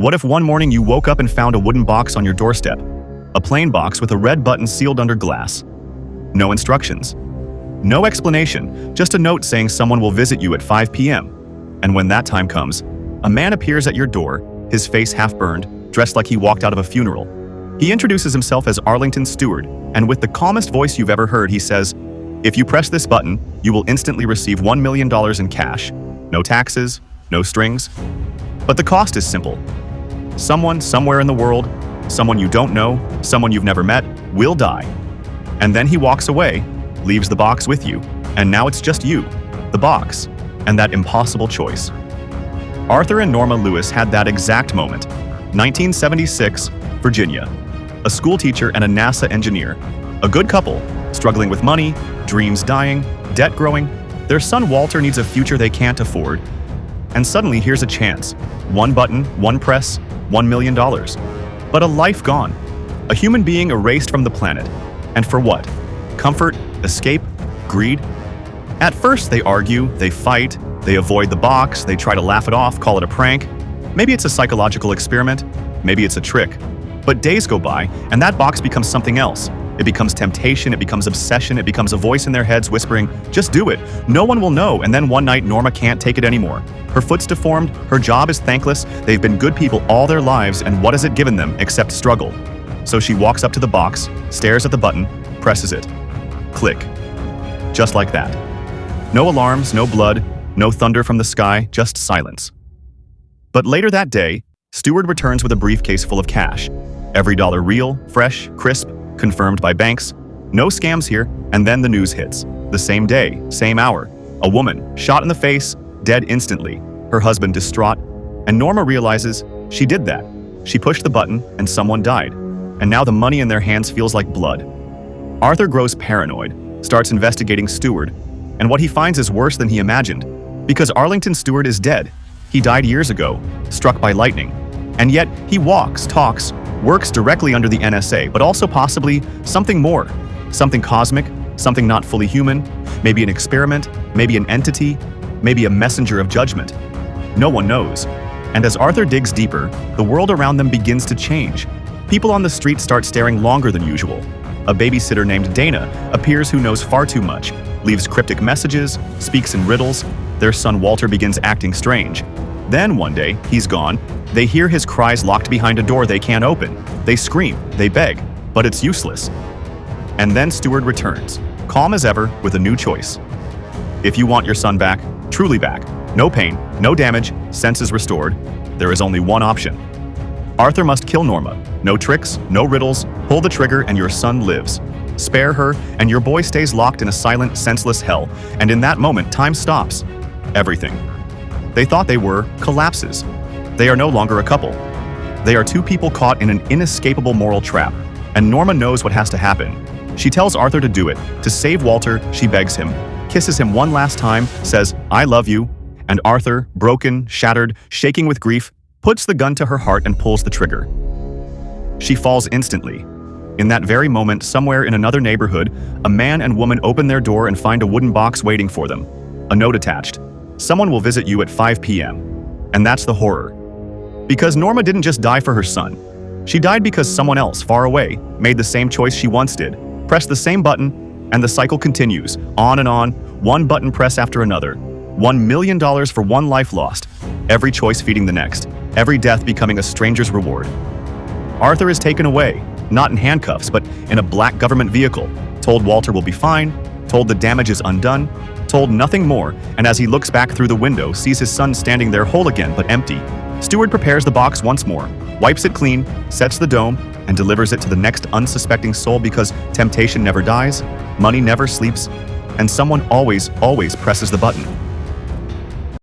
What if one morning you woke up and found a wooden box on your doorstep? A plain box with a red button sealed under glass. No instructions. No explanation, just a note saying someone will visit you at 5 p.m. And when that time comes, a man appears at your door, his face half burned, dressed like he walked out of a funeral. He introduces himself as Arlington Stewart, and with the calmest voice you've ever heard, he says, "If you press this button, you will instantly receive $1 million in cash. No taxes, no strings." But the cost is simple. Someone, somewhere in the world, someone you don't know, someone you've never met, will die. And then he walks away, leaves the box with you, and now it's just you, the box, and that impossible choice. Arthur and Norma Lewis had that exact moment. 1976, Virginia. A school teacher and a NASA engineer. A good couple, struggling with money, dreams dying, debt growing. Their son Walter needs a future they can't afford. And suddenly here's a chance. One button, one press, $1 million. But a life gone. A human being erased from the planet. And for what? Comfort, escape, greed? At first they argue, they fight, they avoid the box, they try to laugh it off, call it a prank. Maybe it's a psychological experiment, maybe it's a trick. But days go by, and that box becomes something else. It becomes temptation, it becomes obsession, it becomes a voice in their heads whispering, "Just do it, no one will know." And then one night, Norma can't take it anymore. Her foot's deformed, her job is thankless, they've been good people all their lives, and what has it given them except struggle? So she walks up to the box, stares at the button, presses it. Click. Just like that. No alarms, no blood, no thunder from the sky, just silence. But later that day, Stewart returns with a briefcase full of cash. Every dollar real, fresh, crisp, confirmed by banks. No scams here, and then the news hits. The same day, same hour. A woman, shot in the face, dead instantly. Her husband distraught. And Norma realizes she did that. She pushed the button, and someone died. And now the money in their hands feels like blood. Arthur grows paranoid, starts investigating Stewart, and what he finds is worse than he imagined. Because Arlington Stewart is dead. He died years ago, struck by lightning. And yet, he walks, talks, works directly under the NSA, but also possibly something more. Something cosmic, something not fully human, maybe an experiment, maybe an entity, maybe a messenger of judgment. No one knows. And as Arthur digs deeper, the world around them begins to change. People on the street start staring longer than usual. A babysitter named Dana appears who knows far too much, leaves cryptic messages, speaks in riddles. Their son Walter begins acting strange. Then one day, he's gone. They hear his cries locked behind a door they can't open. They scream, they beg, but it's useless. And then Stewart returns, calm as ever, with a new choice. If you want your son back, truly back, no pain, no damage, senses restored, there is only one option. Arthur must kill Norma. No tricks, no riddles, pull the trigger and your son lives. Spare her, and your boy stays locked in a silent, senseless hell. And in that moment, time stops. Everything. They thought they were collapses. They are no longer a couple. They are two people caught in an inescapable moral trap. And Norma knows what has to happen. She tells Arthur to do it. To save Walter, she begs him, kisses him one last time, says, "I love you." And Arthur, broken, shattered, shaking with grief, puts the gun to her heart and pulls the trigger. She falls instantly. In that very moment, somewhere in another neighborhood, a man and woman open their door and find a wooden box waiting for them. A note attached. Someone will visit you at 5 p.m. And that's the horror. Because Norma didn't just die for her son. She died because someone else, far away, made the same choice she once did. Pressed the same button, and the cycle continues. On and on, one button press after another. $1 million for one life lost. Every choice feeding the next. Every death becoming a stranger's reward. Arthur is taken away, not in handcuffs, but in a black government vehicle. Told Walter will be fine, told the damage is undone, told nothing more, and as he looks back through the window, sees his son standing there whole again, but empty. Stewart prepares the box once more, wipes it clean, sets the dome, and delivers it to the next unsuspecting soul because temptation never dies, money never sleeps, and someone always presses the button.